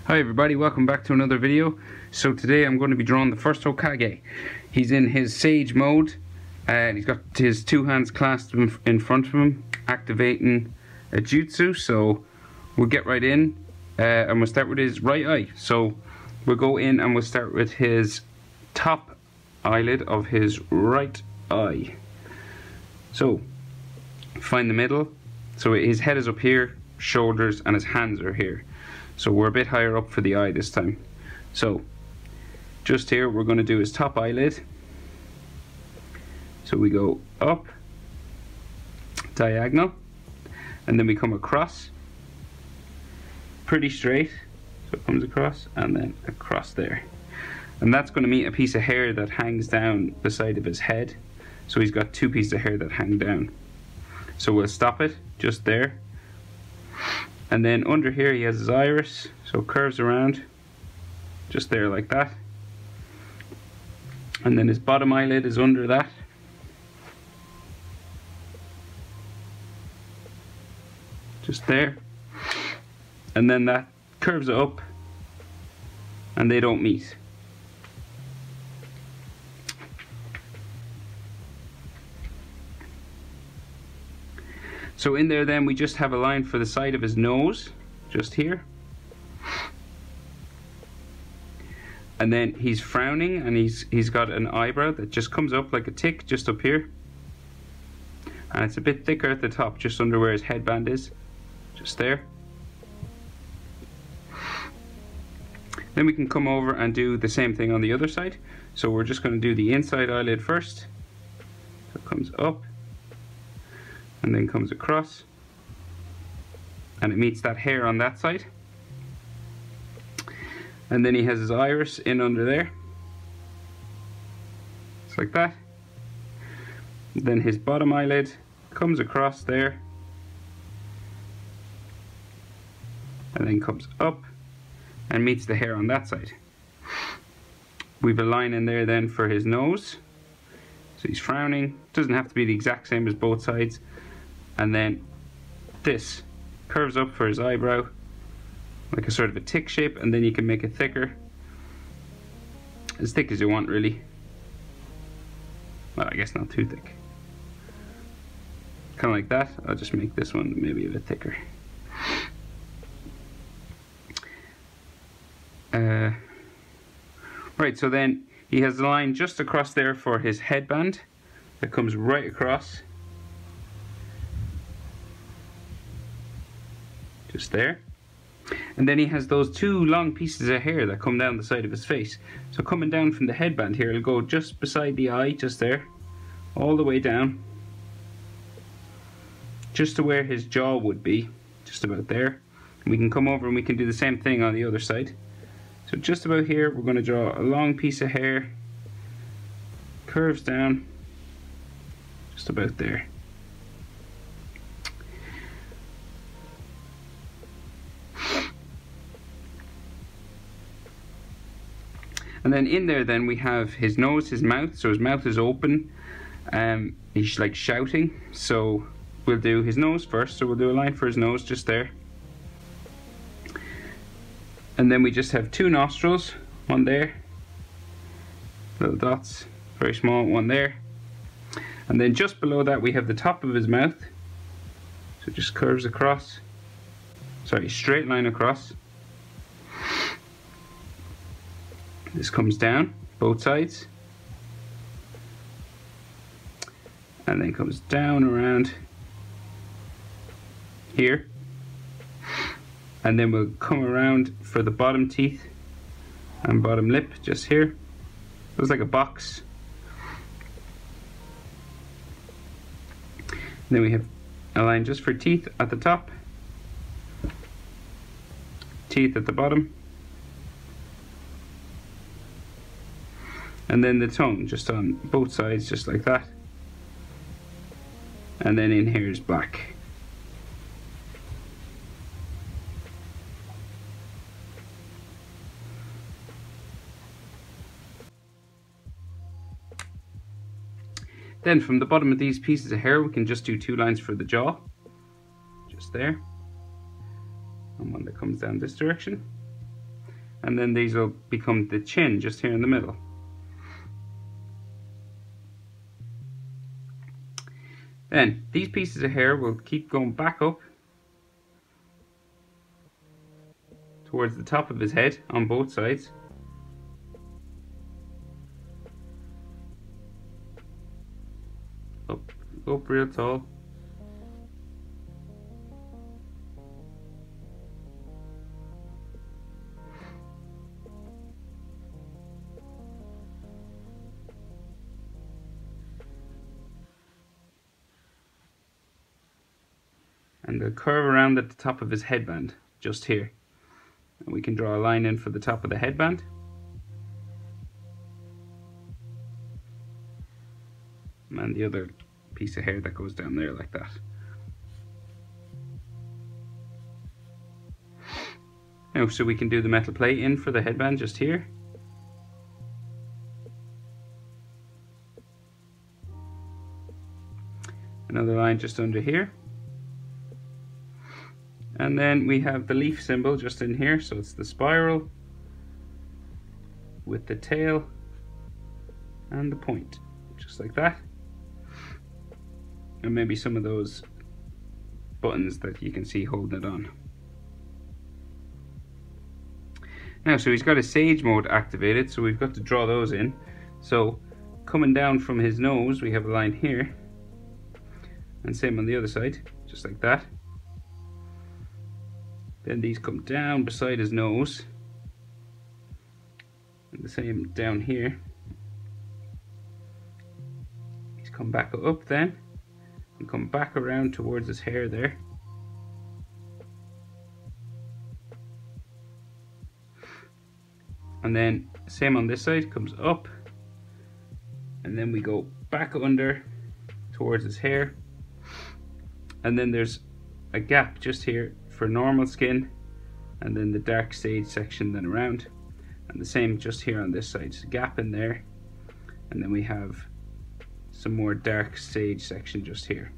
Hi everybody, welcome back to another video. So today I'm going to be drawing the first Hokage. He's in his Sage mode and he's got his two hands clasped in front of him, activating a jutsu. So we'll get right in and we'll start with his right eye. So we'll go in and we'll start with his top eyelid of his right eye. So find the middle. So his head is up here, shoulders and his hands are here. So we're a bit higher up for the eye this time. So just here we're going to do his top eyelid. So we go up, diagonal, and then we come across, pretty straight. So it comes across and then across there. And that's going to meet a piece of hair that hangs down the side of his head. So he's got two pieces of hair that hang down. So we'll stop it just there. And then under here he has his iris, so it curves around just there like that. And then his bottom eyelid is under that. Just there. And then that curves it up and they don't meet. So in there then we just have a line for the side of his nose, just here. And then he's frowning and he's got an eyebrow that just comes up like a tick just up here. And it's a bit thicker at the top, just under where his headband is, just there. Then we can come over and do the same thing on the other side. So we're just going to do the inside eyelid first. So it comes up. And then comes across and it meets that hair on that side. And then he has his iris in under there, just like that. Then his bottom eyelid comes across there and then comes up and meets the hair on that side. We've a line in there then for his nose, so he's frowning. Doesn't have to be the exact same as both sides. And then this curves up for his eyebrow like a sort of a tick shape, and then you can make it thicker, as thick as you want really. Well, I guess not too thick, kind of like that. I'll just make this one maybe a bit thicker. Right, so then he has a line just across there for his headband that comes right across, just there. And then he has those two long pieces of hair that come down the side of his face. So coming down from the headband here, it'll go just beside the eye, just there, all the way down, just to where his jaw would be, just about there. And we can come over and we can do the same thing on the other side. So just about here, we're going to draw a long piece of hair, curves down, just about there. And then in there then we have his nose, his mouth, so his mouth is open, he's like shouting. So we'll do his nose first, so we'll do a line for his nose just there. And then we just have two nostrils, one there, little dots, very small, one there. And then just below that we have the top of his mouth, so it just curves across, sorry, straight line across. This comes down both sides and then comes down around here, and then we'll come around for the bottom teeth and bottom lip just here. Looks like a box. And then we have a line just for teeth at the top, teeth at the bottom, and then the tongue just on both sides, just like that. And then in here is black. Then from the bottom of these pieces of hair, we can just do two lines for the jaw, just there, and one that comes down this direction. and then these will become the chin just here in the middle. Then these pieces of hair will keep going back up towards the top of his head on both sides. Up real tall. And they'll curve around at the top of his headband, just here. And we can draw a line in for the top of the headband. And the other piece of hair that goes down there like that. Now, so we can do the metal plate in for the headband just here. Another line just under here. And then we have the leaf symbol just in here, so it's the spiral with the tail and the point, just like that. And maybe some of those buttons that you can see holding it on. Now, so he's got his Sage mode activated, so we've got to draw those in. So coming down from his nose, we have a line here, and same on the other side, just like that. Then these come down beside his nose, and the same down here. He's come back up then, and come back around towards his hair there. And then same on this side, comes up, and then we go back under towards his hair. And then there's a gap just here for normal skin, and then the dark sage section then around, and the same just here on this side, just a gap in there, and then we have some more dark sage section just here.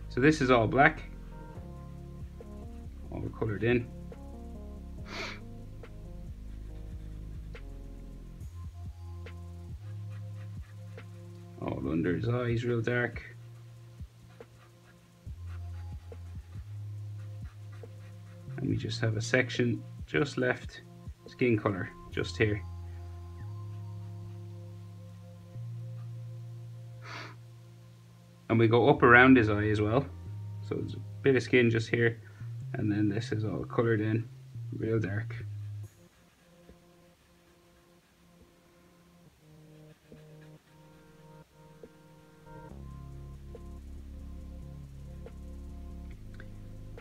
So this is all black, all colored in. All under his eyes real dark. And we just have a section just left, skin color, just here. And we go up around his eye as well. So there's a bit of skin just here, and then this is all colored in, real dark.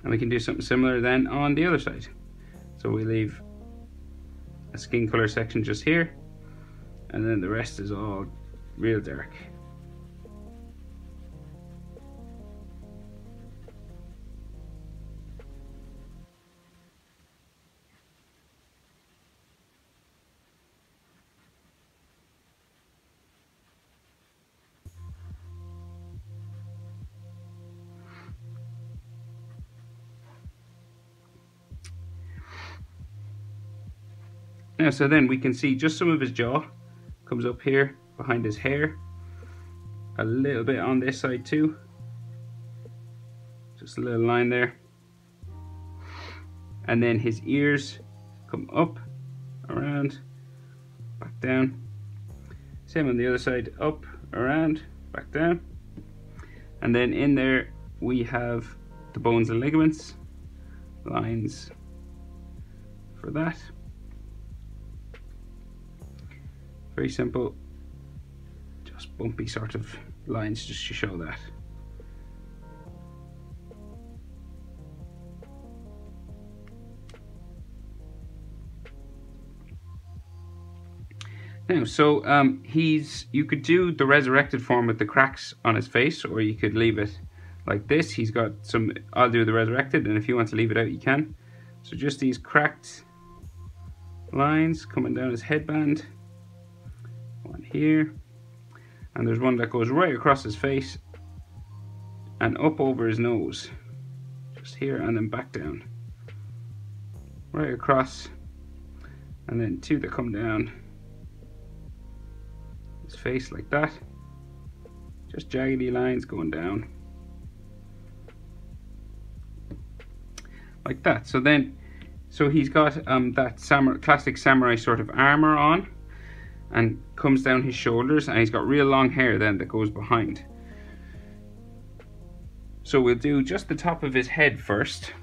And we can do something similar then on the other side. So we leave a skin color section just here, and then the rest is all real dark. Now, so then we can see just some of his jaw comes up here behind his hair, a little bit on this side too, just a little line there, and then his ears come up, around, back down, same on the other side, up, around, back down, and then in there we have the bones and ligaments, lines for that. Very simple, just bumpy sort of lines just to show that. Now, so you could do the resurrected form with the cracks on his face, or you could leave it like this. He's got some, I'll do the resurrected, and if you want to leave it out, you can. So just these cracked lines coming down his headband. One here, and there's one that goes right across his face and up over his nose, just here, and then back down. right across, and then two that come down his face like that, just jaggedy lines going down like that. So he's got that classic samurai sort of armor on, and comes down his shoulders, and he's got real long hair then that goes behind. So we'll do just the top of his head first.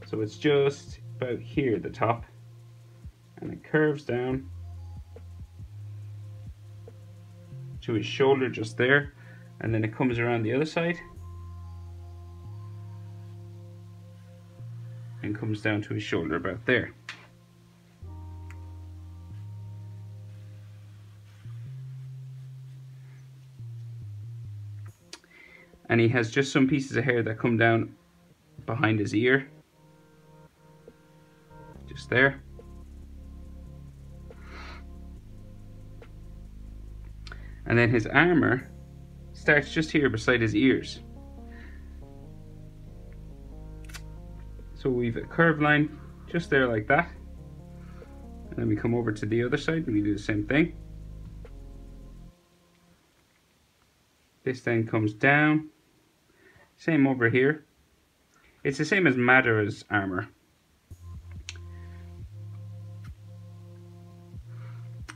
So it's just about here, the top, and it curves down to his shoulder just there, and then it comes around the other side and comes down to his shoulder about there. And he has just some pieces of hair that come down behind his ear, just there. And then his armor starts just here beside his ears. So we've a curved line just there like that. And then we come over to the other side and we do the same thing. This then comes down. Same over here. It's the same as Madara's armor.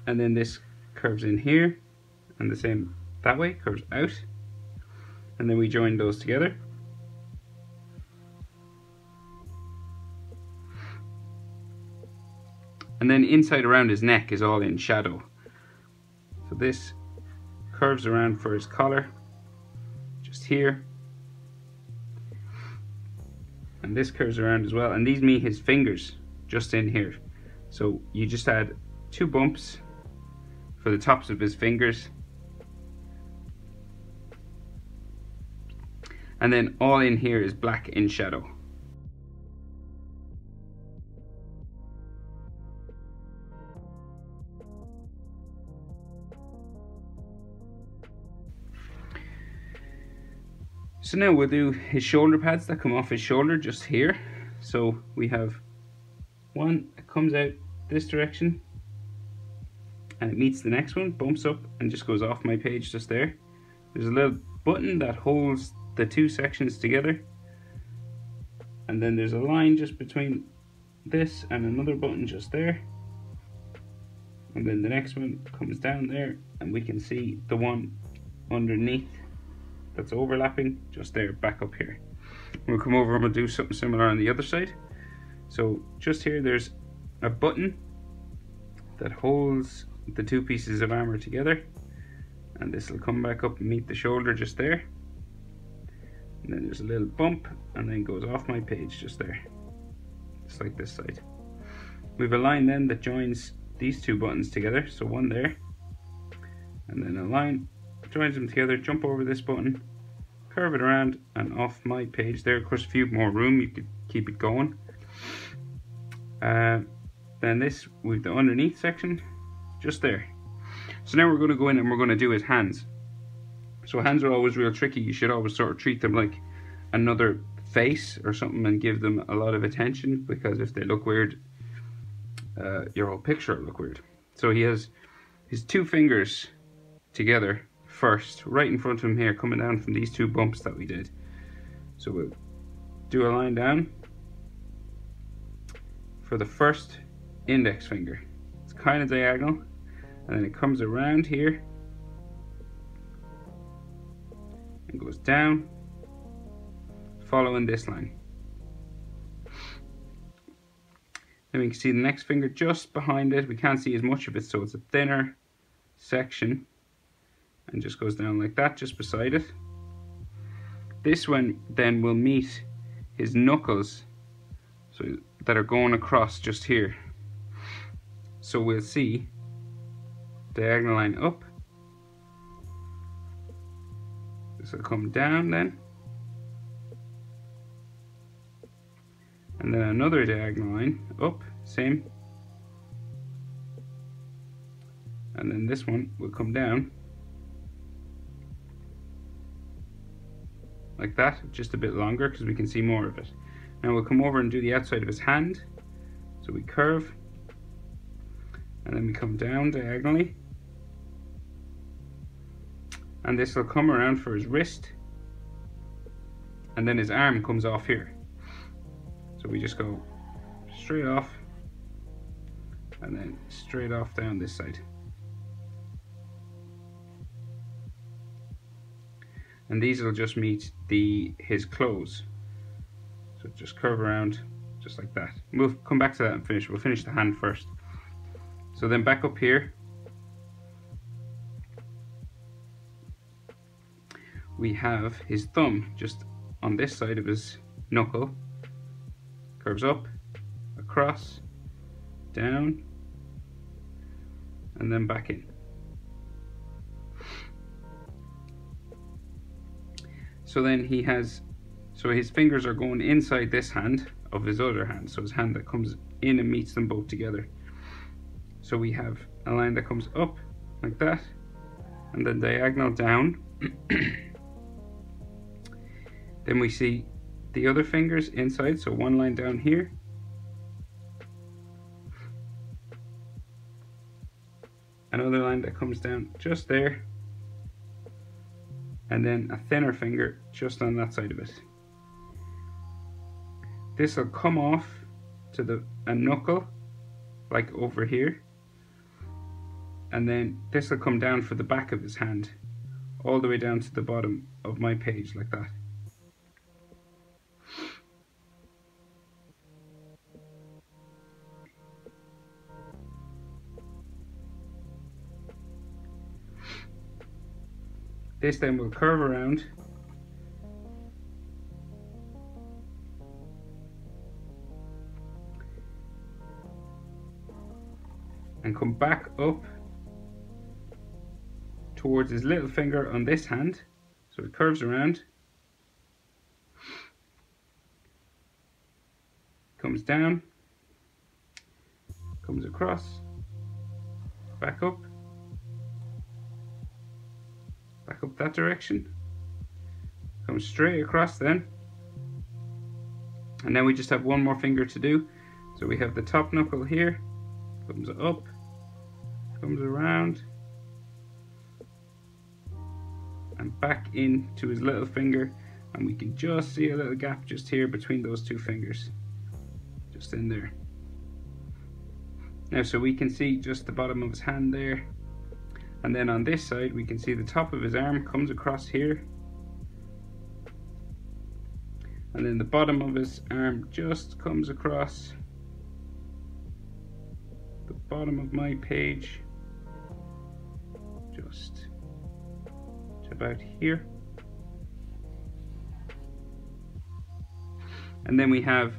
And then this curves in here, and the same that way, curves out. And then we join those together. And then inside around his neck is all in shadow. So this curves around for his collar, just here. And this curves around as well, and these meet his fingers just in here. So you just add two bumps for the tops of his fingers, and then all in here is black in shadow. So now we'll do his shoulder pads that come off his shoulder just here. So we have one that comes out this direction, and it meets the next one, bumps up, and just goes off my page just there. There's a little button that holds the two sections together, and then there's a line just between this and another button just there, and then the next one comes down there, and we can see the one underneath that's overlapping just there, back up here. We'll come over and we'll do something similar on the other side. So just here there's a button that holds the two pieces of armor together, and this will come back up and meet the shoulder just there, and then there's a little bump and then goes off my page just there, just like this side. We have a line then that joins these two buttons together, so one there, and then a line joins them together, jump over this button, curve it around and off my page there. Of course, if you have more room you could keep it going. Then this with the underneath section just there. So now we're going to go in and we're going to do his hands. So hands are always real tricky. You should always sort of treat them like another face or something and give them a lot of attention, because if they look weird, your whole picture will look weird. So he has his two fingers together first, right in front of him here, coming down from these two bumps that we did. So we'll do a line down for the first index finger. It's kind of diagonal, and then it comes around here and goes down, following this line. Then we can see the next finger just behind it. We can't see as much of it, so it's a thinner section, and just goes down like that just beside it. This one then will meet his knuckles, so that are going across just here. So we'll see diagonal line up, this will come down then, and then another diagonal line up, same, and then this one will come down like that, just a bit longer because we can see more of it. Now we'll come over and do the outside of his hand. So we curve, and then we come down diagonally, and this will come around for his wrist, and then his arm comes off here. So we just go straight off, and then straight off down this side. And these will just meet his clothes. So just curve around just like that. We'll come back to that and finish. We'll finish the hand first. So then back up here, we have his thumb just on this side of his knuckle. Curves up, across, down, and then back in. So then he has, so his fingers are going inside this hand of his other hand, so his hand that comes in and meets them both together. So we have a line that comes up like that, and then diagonal down. Then we see the other fingers inside, so one line down here, another line that comes down just there, and then a thinner finger just on that side of it. This will come off to a knuckle, like over here, and then this will come down for the back of his hand, all the way down to the bottom of my page like that. This then will curve around and come back up towards his little finger on this hand. So it curves around, comes down, comes across, back up that direction, comes straight across then, and then we just have one more finger to do. So we have the top knuckle here, comes up, comes around, and back into his little finger, and we can just see a little gap just here between those two fingers, just in there. Now so we can see just the bottom of his hand there, and then on this side we can see the top of his arm comes across here, and then the bottom of his arm just comes across the bottom of my page, just to about here. And then we have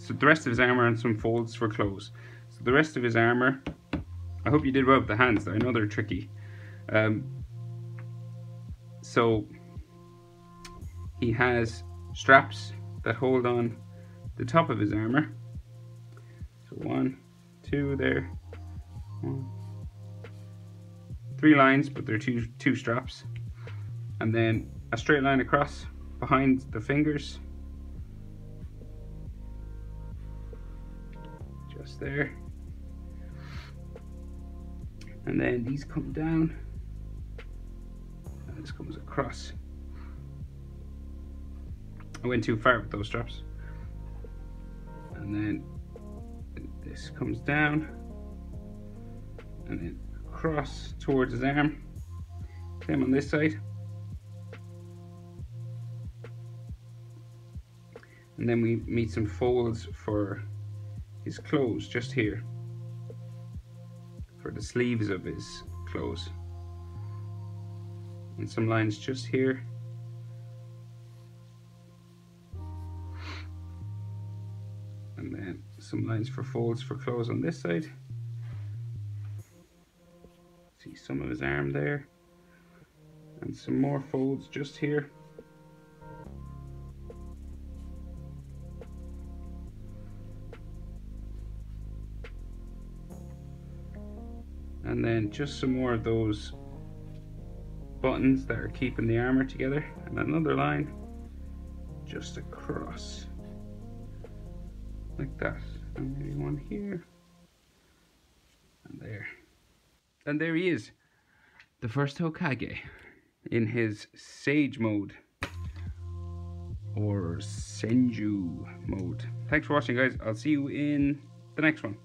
the rest of his armor and some folds for clothes. So the rest of his armor, I hope you did well with the hands there. I know they're tricky. So he has straps that hold on the top of his armor. So 1, 2 there. 1, 3 lines, but they're two straps. And then a straight line across behind the fingers. Just there. And then these come down, and this comes across. I went too far with those straps. And then this comes down, and then across towards his arm. Same on this side. And then we meet some folds for his clothes just here, for the sleeves of his clothes, and some lines just here, and then some lines for folds for clothes on this side. See some of his arm there, and some more folds just here. And then just some more of those buttons that are keeping the armor together, and another line just across like that. And maybe one here. And there. And there he is. The first Hokage in his Sage mode. Or Senju mode. Thanks for watching, guys. I'll see you in the next one.